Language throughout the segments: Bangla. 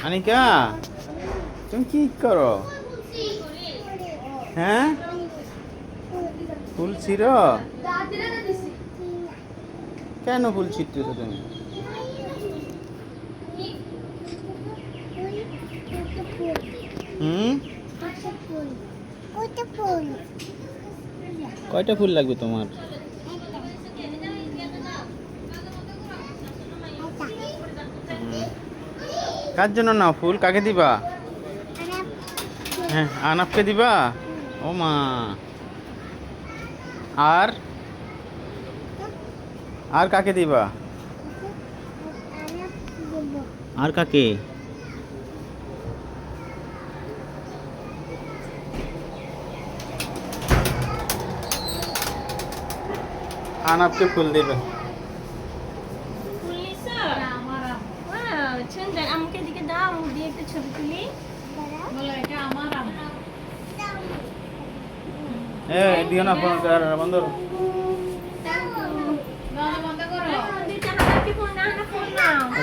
আনিকা, তুমি কি করো? হ্যাঁ, ফুল ছিঁড়ো? কেন ফুল ছিঁড়তেছো তুমি? হুম, কয়টা ফুল লাগবে তোমার? কার জন্য নাও ফুল? কাকে দিবা? হ্যাঁ, আনাপকে দিবা? ও মা। আর আর কাকে দিবা? আর কাকে? আনাপকে ফুল দিবে। আমাকে দিকে দাও, আমি দিয়ে একটা ছবি তুলি। দিও না ফোন, বন্ধ করো।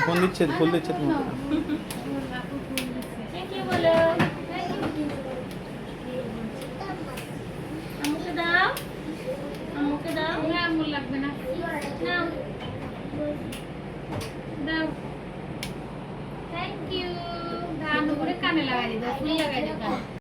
ফোন দিচ্ছে, ফুল দিচ্ছে তোমাকে। আমাকে দাও, আমাকে দাও। আঙুল লাগবে না, নাও দাও। Thank you. কানে লাগাই দাও, ফুল লাগাই দাও।